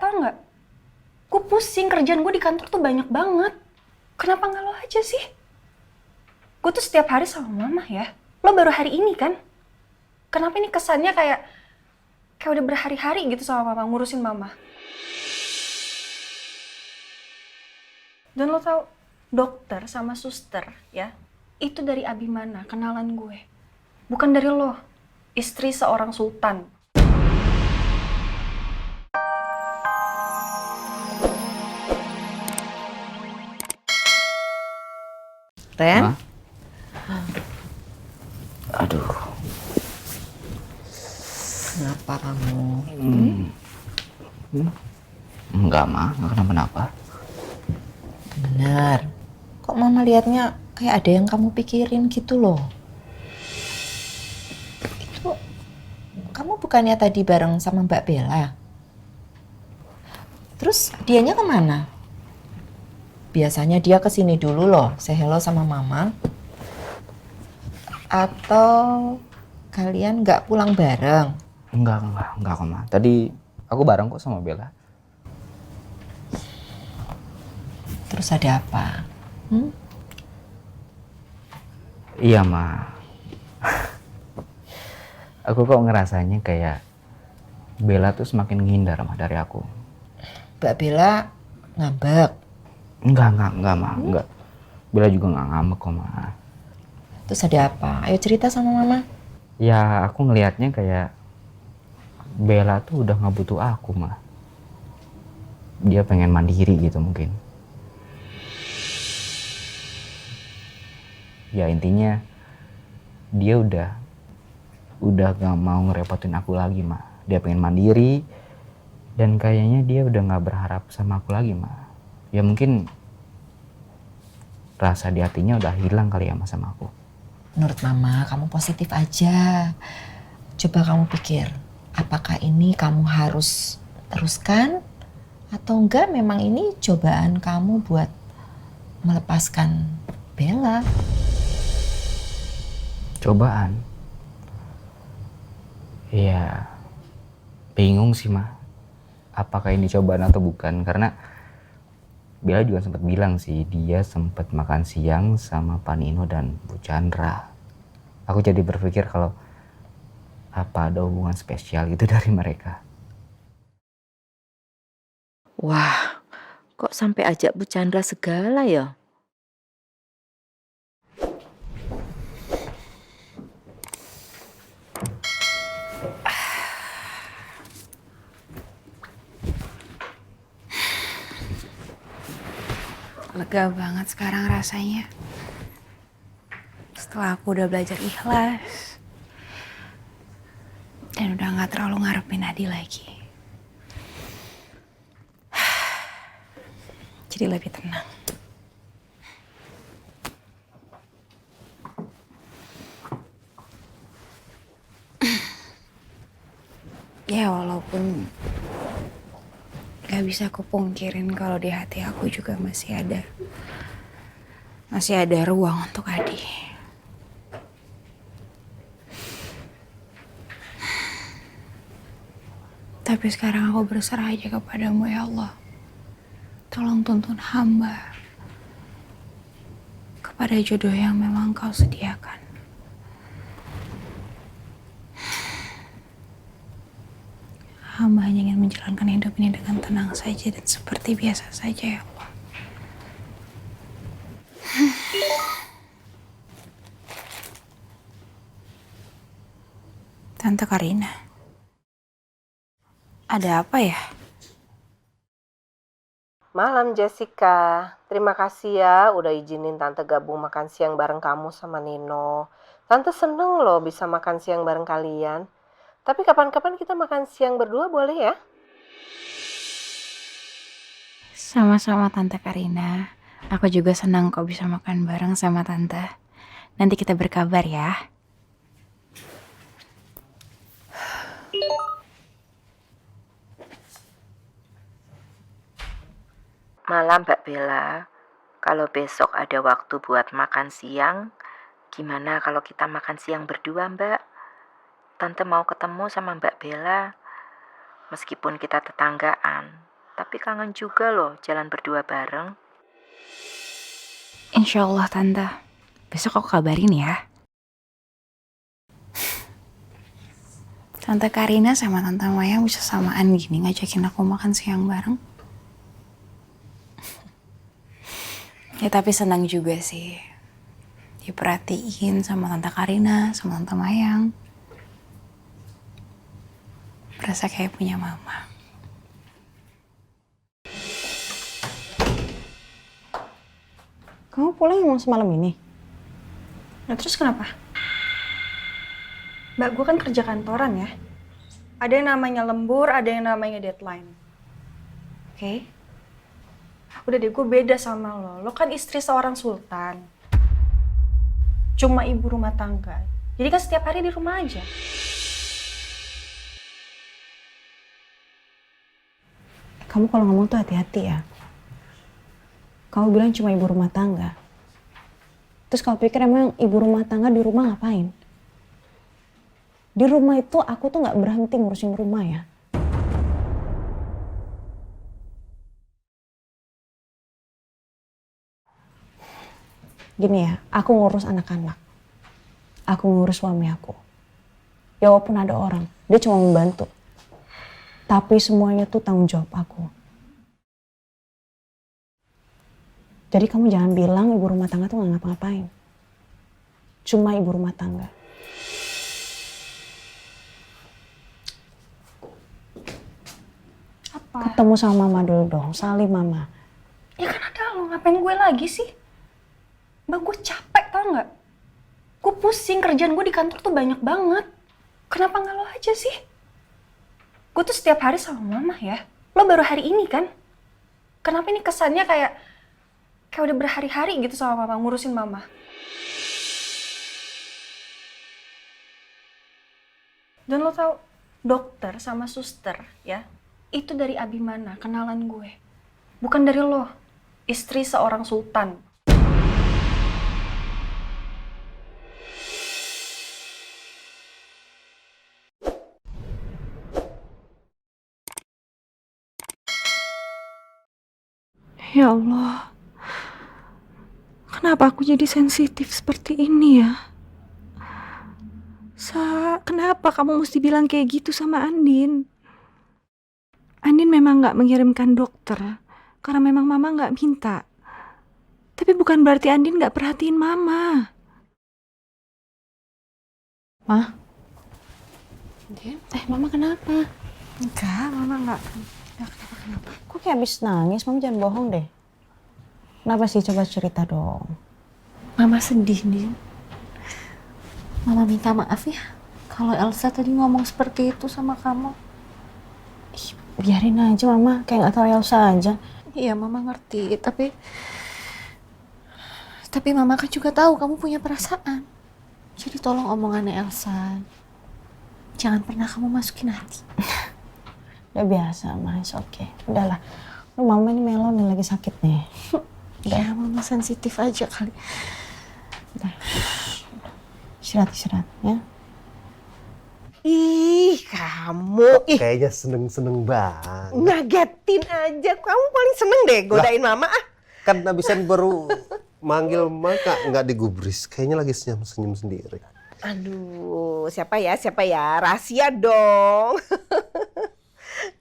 Tau nggak? Gue pusing, kerjaan gue di kantor tuh banyak banget. Kenapa nggak lo aja sih? Gue tuh setiap hari sama mama ya. Lo baru hari ini kan? Kenapa ini kesannya kayak udah berhari-hari gitu sama mama, ngurusin mama. Dan lo tau, dokter sama suster ya, itu dari Abimana, kenalan gue. Bukan dari lo, istri seorang sultan. Ren? Hah? Aduh. Kenapa kamu? Enggak, Ma. Enggak kenapa-napa. Benar. Kok mama lihatnya kayak ada yang kamu pikirin gitu loh. Itu kamu bukannya tadi bareng sama Mbak Bella? Terus dianya kemana? Biasanya dia kesini dulu loh, say hello sama mama. Atau kalian nggak pulang bareng? Enggak kok, Ma. Tadi aku bareng kok sama Bella. Terus ada apa? Iya, Ma. Aku kok ngerasanya kayak Bella tuh semakin ngindar, Ma, dari aku. Mbak Bella ngambek. Enggak, Ma. Enggak. Bella juga enggak ngambek kok, Ma. Terus ada apa? Ayo cerita sama mama. Ya, aku ngelihatnya kayak Bella tuh udah nggak butuh aku, Ma. Dia pengen mandiri gitu mungkin. Ya intinya dia udah gak mau ngerepotin aku lagi, Ma. Dia pengen mandiri dan kayaknya dia udah gak berharap sama aku lagi, Ma. Ya mungkin rasa di hatinya udah hilang kali ya, Ma, sama aku. Menurut mama, kamu positif aja. Coba kamu pikir, apakah ini kamu harus teruskan atau enggak memang ini cobaan kamu buat melepaskan Bella? Cobaan. Ya bingung sih, Ma. Apakah ini cobaan atau bukan? Karena Bella juga sempat bilang sih, dia sempat makan siang sama Pak Nino dan Bu Chandra. Aku jadi berpikir kalau apa ada hubungan spesial gitu dari mereka. Wah, kok sampai ajak Bu Chandra segala ya? Lega banget sekarang rasanya. Setelah aku udah belajar ikhlas. Dan udah gak terlalu ngarepin Adi lagi. Jadi lebih tenang. Ya walaupun gak bisa aku pungkirin kalau di hati aku juga masih ada ruang untuk Adi. Tapi sekarang aku berserah aja kepadamu ya Allah. Tolong tuntun hamba kepada jodoh yang memang kau sediakan. Hamba hanya ingin menjalankan hidup ini dengan tenang saja dan seperti biasa saja ya Allah. Tante Karina, ada apa ya? Malam Jessica, terima kasih ya udah izinin Tante gabung makan siang bareng kamu sama Nino. Tante seneng loh bisa makan siang bareng kalian. Tapi kapan-kapan kita makan siang berdua boleh ya? Sama-sama Tante Karina. Aku juga senang kau bisa makan bareng sama Tante. Nanti kita berkabar ya. Malam Mbak Bella, kalau besok ada waktu buat makan siang, gimana kalau kita makan siang berdua Mbak? Tante mau ketemu sama Mbak Bella, meskipun kita tetanggaan. Tapi kangen juga loh jalan berdua bareng. Insya Allah Tante, besok aku kabarin ya. Tante Karina sama Tante Mayang bisa samaan gini ngajakin aku makan siang bareng. Ya tapi senang juga sih diperhatiin sama Tante Karina, sama Tante Mayang. Berasa kayak punya mama. Kamu pulang emang semalam ini? Nah terus kenapa? Mbak, gue kan kerja kantoran ya. Ada yang namanya lembur, ada yang namanya deadline. Oke? Udah deh, gue beda sama lo. Lo kan istri seorang sultan. Cuma ibu rumah tangga. Jadi kan setiap hari di rumah aja. Kamu kalau ngomong tuh hati-hati ya. Kamu bilang cuma ibu rumah tangga. Terus kalau pikir emang ibu rumah tangga di rumah ngapain? Di rumah itu aku tuh nggak berhenti ngurusin rumah ya. Gini ya, aku ngurus anak-anak. Aku ngurus suami aku. Ya walaupun ada orang, dia cuma membantu. Tapi semuanya tuh tanggung jawab aku. Jadi kamu jangan bilang ibu rumah tangga tuh nggak ngapa-ngapain. Cuma ibu rumah tangga. Apa? Ketemu sama mama dulu dong, salim mama. Ya kan ada lo, ngapain gue lagi sih? Mbak, gue capek tau nggak? Gue pusing, kerjaan gue di kantor tuh banyak banget. Kenapa nggak lo aja sih? Gue tuh setiap hari sama mama ya. Lo baru hari ini kan? Kenapa ini kesannya kayak udah berhari-hari gitu sama mama, ngurusin mama? Dan lo tau, dokter sama suster ya, itu dari Abimana, kenalan gue. Bukan dari lo, istri seorang sultan. Ya Allah, kenapa aku jadi sensitif seperti ini ya? Kenapa kamu mesti bilang kayak gitu sama Andin? Andin memang gak mengirimkan dokter, karena memang mama gak minta. Tapi bukan berarti Andin gak perhatiin mama. Ma? Mama kenapa? Enggak, mama gak. Kenapa? Kok kayak habis nangis? Mama jangan bohong deh. Kenapa sih? Coba cerita dong. Mama sedih, Din. Mama minta maaf ya, kalau Elsa tadi ngomong seperti itu sama kamu. Ih, biarin aja mama, kayak gak tahu Elsa aja. Iya, mama ngerti, tapi mama kan juga tahu kamu punya perasaan. Jadi tolong omongannya Elsa jangan pernah kamu masukin hati. Udah biasa mas, oke. Udahlah, lu mama ini melon nih, lagi sakit nih. Udah. Ya, mama sensitif aja kali. Udah. Istirahat ya. Ih, kamu Kayaknya seneng-seneng banget. ngagetin aja. Kamu paling seneng deh godain mama ah. Kan abisan baru manggil maka nggak digubris. Kayaknya lagi senyum-senyum sendiri. Aduh, siapa ya? Rahasia dong.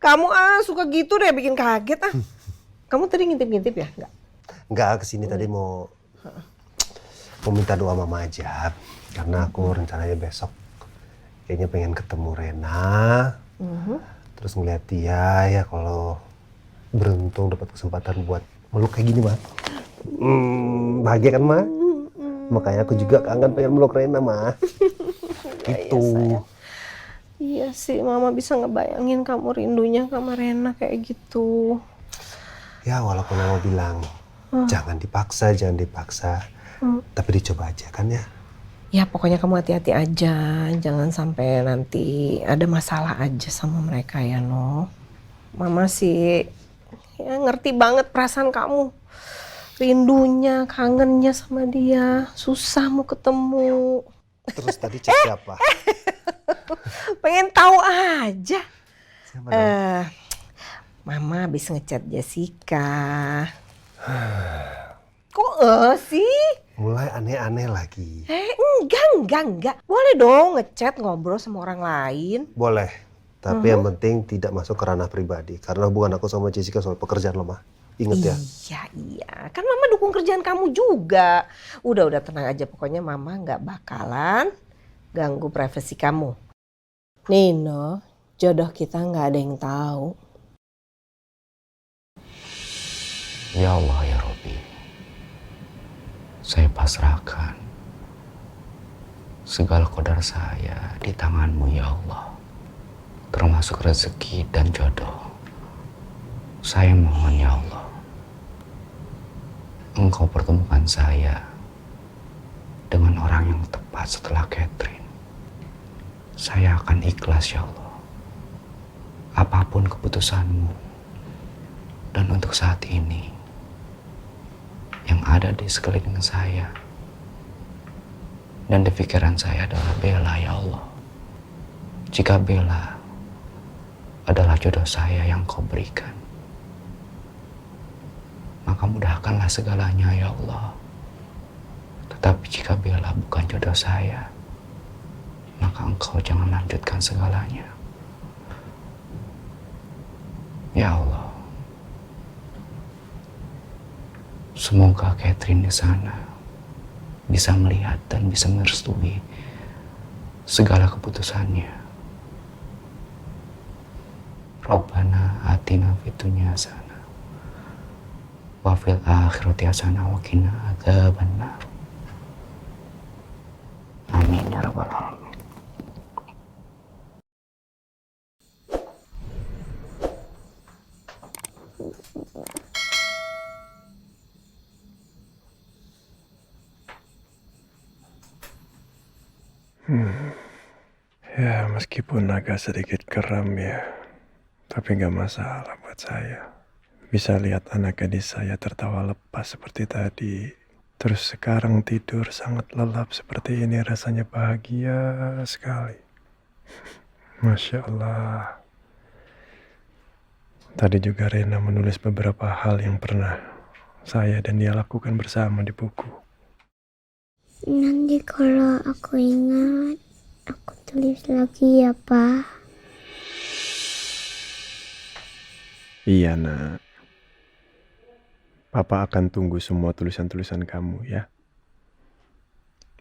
Kamu suka gitu deh bikin kaget ah. Kamu tadi ngintip-ngintip ya? Nggak, kesini tadi mau minta doa mama aja. Karena aku rencananya besok kayaknya pengen ketemu Rena. Terus ngeliat dia ya, kalau beruntung dapat kesempatan buat meluk kayak gini mah. Bahagia kan mah? Makanya aku juga kangen pengen meluk Rena mah. Gitu. Iya sih, mama bisa ngebayangin kamu rindunya sama Rena kayak gitu. Ya walaupun mama bilang jangan dipaksa. Tapi dicoba aja kan ya. Ya pokoknya kamu hati-hati aja, jangan sampai nanti ada masalah aja sama mereka ya no. Mama sih ya ngerti banget perasaan kamu, rindunya, kangennya sama dia, susah mau ketemu. Terus tadi cek siapa? Pengen tahu aja. Siapa dong? Mama habis ngechat Jessica. Kok sih? Mulai aneh-aneh lagi. Enggak. Boleh dong ngechat ngobrol sama orang lain. Boleh, tapi yang penting tidak masuk ke ranah pribadi. Karena hubungan aku sama Jessica soal pekerjaan lo, Ma. Ingat ya. Iya. Kan Mama dukung kerjaan kamu juga. Udah tenang aja. Pokoknya Mama nggak bakalan ganggu privasi kamu. Nino, jodoh kita nggak ada yang tahu. Ya Allah ya Robbi, saya pasrahkan segala qadar saya di tanganmu ya Allah, termasuk rezeki dan jodoh. Saya mohon ya Allah, Engkau pertemukan saya dengan orang yang tepat setelah Catherine. Saya akan ikhlas ya Allah, apapun keputusanmu. Dan untuk saat ini, yang ada di sekeliling saya dan di pikiran saya adalah Bella ya Allah. Jika Bella adalah jodoh saya yang Kau berikan, maka mudahkanlah segalanya ya Allah. Tetapi jika Bella bukan jodoh saya, maka Engkau jangan lanjutkan segalanya. Ya Allah, semoga Catherine di sana bisa melihat dan bisa merestui segala keputusannya. Rabbana atina fid dunya hasanah wa fil akhirati hasanah wa qina adzabannar. Amin ya rabbal alamin. Ya, meskipun agak sedikit geram ya, tapi nggak masalah buat saya. Bisa lihat anak gadis saya tertawa lepas seperti tadi. Terus sekarang tidur sangat lelap seperti ini, rasanya bahagia sekali. Masya Allah. Tadi juga Rena menulis beberapa hal yang pernah saya dan dia lakukan bersama di buku. Nanti kalau aku ingat, aku tulis lagi ya, Pak. Iya, Nak. Papa akan tunggu semua tulisan-tulisan kamu ya.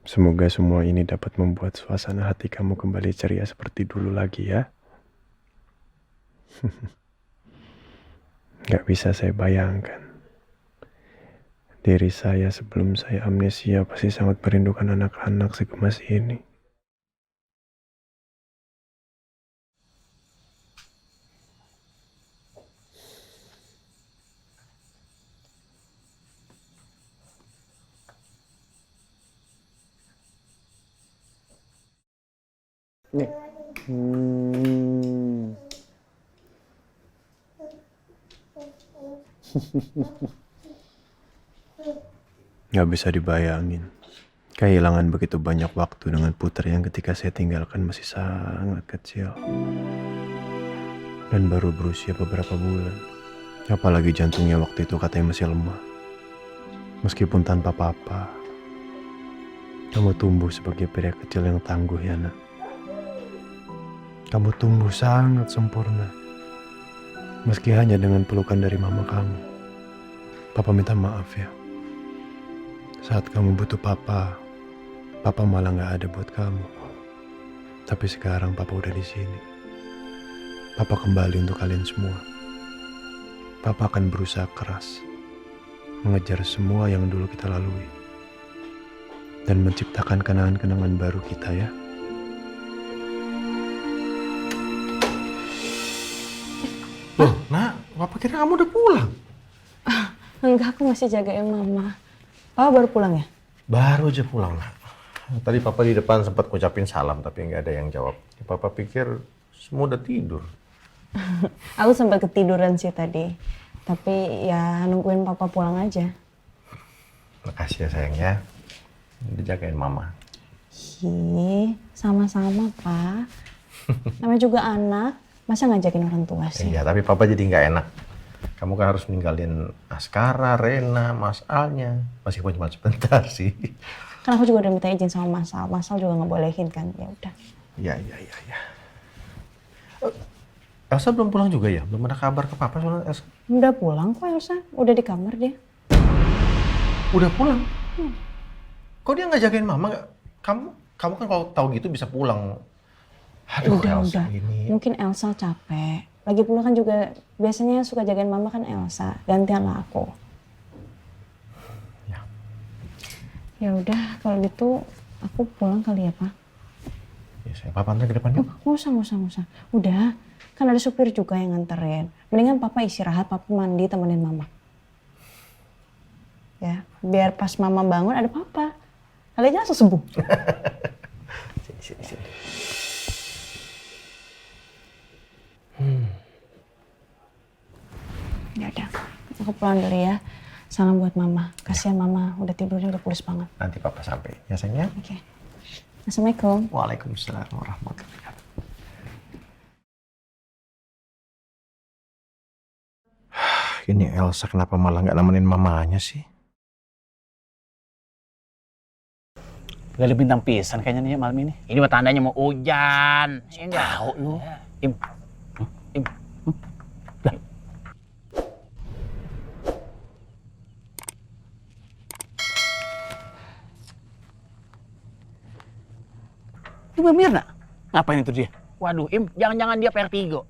Semoga semua ini dapat membuat suasana hati kamu kembali ceria seperti dulu lagi ya. Gak bisa saya bayangkan. Diri saya sebelum saya amnesia pasti sangat merindukan anak-anak segemas ini. Nih. Gak bisa dibayangin. Kehilangan begitu banyak waktu dengan putri yang ketika saya tinggalkan masih sangat kecil. Dan baru berusia beberapa bulan. Apalagi jantungnya waktu itu katanya masih lemah. Meskipun tanpa papa, kamu tumbuh sebagai pria kecil yang tangguh ya, Nak. Kamu tumbuh sangat sempurna. Meski hanya dengan pelukan dari mama kamu. Papa minta maaf ya. Saat kamu butuh papa malah gak ada buat kamu. Tapi sekarang papa udah di sini. Papa kembali untuk kalian semua. Papa akan berusaha keras mengejar semua yang dulu kita lalui dan menciptakan kenangan-kenangan baru kita ya. Loh, Nak, Papa kira kamu udah pulang. Enggak, aku masih jagain mama. Papa baru pulang ya? Baru aja pulang, Nak. Tadi Papa di depan sempat ngucapin salam tapi nggak ada yang jawab. Papa pikir semua udah tidur. Aku sempat ketiduran sih tadi. Tapi ya nungguin papa pulang aja. Makasih ya sayang ya. Dijagain mama. Sama-sama, Pak. Namanya juga anak. Masa ngajakin orang tua sih? Iya, tapi papa jadi nggak enak. Kamu kan harus ninggalin Askara, Rena, Mas Alnya. Meskipun cuma sebentar sih. Kan aku juga udah minta izin sama Mas Al. Mas Al juga nggak bolehin kan. Ya udah. Iya. Elsa belum pulang juga ya? Belum ada kabar ke papa soal Elsa? Udah pulang kok Elsa. Udah di kamar dia. Udah pulang? Kok dia nggak jagain mama? Kamu kan kalau tahu gitu bisa pulang. Aduh, Elsa udah. ini. Mungkin Elsa capek. Lagi pula kan juga biasanya suka jagain mama kan Elsa. Gantianlah aku. Ya udah, kalau gitu aku pulang kali ya, Pak. Ya, saya papa antar ke depan yuk. Nggak usah. Udah, kan ada supir juga yang nganterin. Mendingan papa istirahat, papa mandi, temenin mama. Ya, biar pas mama bangun ada papa. Kalian langsung sembuh. Sini. Ya udah, aku pulang dulu ya. Salam buat mama. Kasihan mama, udah tidurnya udah pulas banget. Nanti papa sampai. Ya sayangnya. Oke. Assalamualaikum. Waalaikumsalam warahmatullahi wabarakatuh. Ini Elsa kenapa malah nggak nemenin mamanya sih? Gak ada bintang pisan kayaknya nih malam ini. Ini mah tandanya mau hujan. Tahu lu. Im. Lah. Itu Mbak Mirna? Ngapain itu dia? Waduh, Im, jangan-jangan dia vertigo.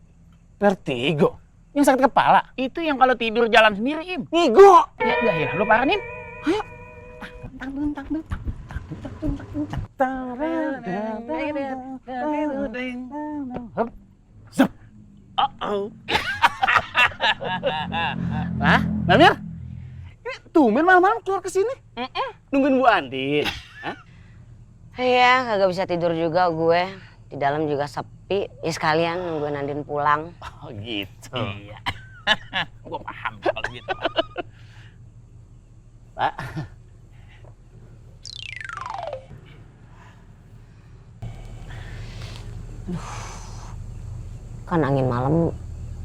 Vertigo? Yang sakit kepala? Itu yang kalau tidur jalan sendiri, Im. Ngigo! Ya, udah ya, lu paranin. Ayo. Zep. Hah? Mbak Mir? Ini tumben malam-malam keluar ke sini? Nungguin Bu Andin. Hah? Iya, kagak bisa tidur juga gue. Di dalam juga sepi. Ya sekalian nungguin Andin pulang. Oh gitu. Iya. Gua paham kalau gitu. Pak. Kan angin malam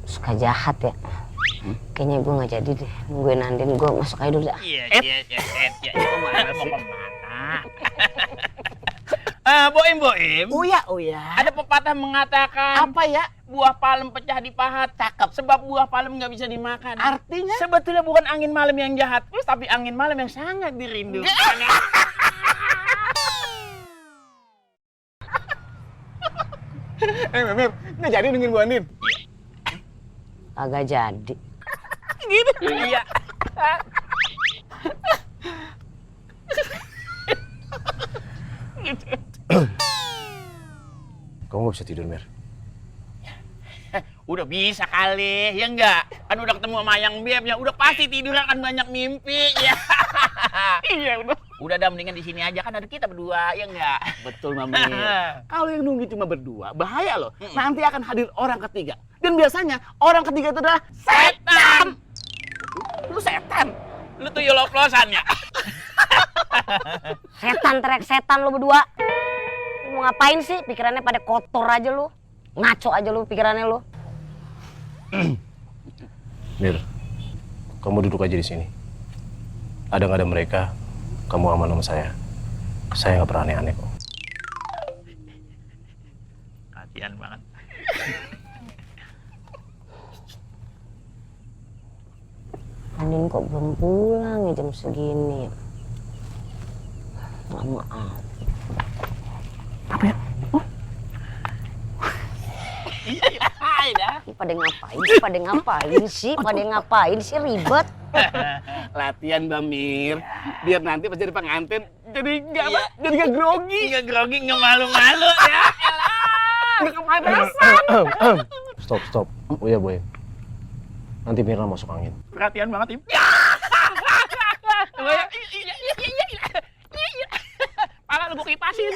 suka jahat ya. Kayaknya gue nggak jadi deh nungguin Andin. Gue masuk aja dulu dah. Iya. Kemana sih? Mau kemana? Boim. Uya. Ada pepatah mengatakan Apa ya? buah palem pecah di pahat. Cakep. Sebab buah palem nggak bisa dimakan. Artinya? Sebetulnya bukan angin malam yang jahat, tapi angin malam yang sangat dirindukan. Mir, nggak jadi nungguin Bu Andin? Agak jadi. Gitu. Iya. Kamu nggak bisa tidur, Mir? Udah bisa kali, ya enggak? Kan udah ketemu sama Yang Beb, ya udah pasti tidur akan banyak mimpi, ya. Iya, udah. Udah dah, mendingan di sini aja, kan ada kita berdua, ya enggak? Betul, Mami. Kalau yang nunggu cuma berdua, bahaya loh. Nanti akan hadir orang ketiga. Dan biasanya orang ketiga itu adalah Setan! Lu setan? Lu tuyul oplosan ya? Setan trek setan lu berdua. Lu mau ngapain sih? Pikirannya pada kotor aja lu. Ngaco aja lu pikirannya lu. Mir, kamu duduk aja di sini. Ada nggak ada mereka, kamu aman sama saya. Saya nggak pernah aneh-aneh kok. Kasian banget. Andin kok belum pulang ya jam segini. Maaf. apa ya? Oh. Pada ngapain sih ribet? Latihan Mbak Mir, biar nanti pas jadi pengantin jadi nggak grogi. Nggak grogi, nggak malu-malu ya. Nggak kepanasan. Stop. Oh ya Boy. Nanti Mirna masuk angin. Perhatian banget, Im. Pala lu gue kipasin.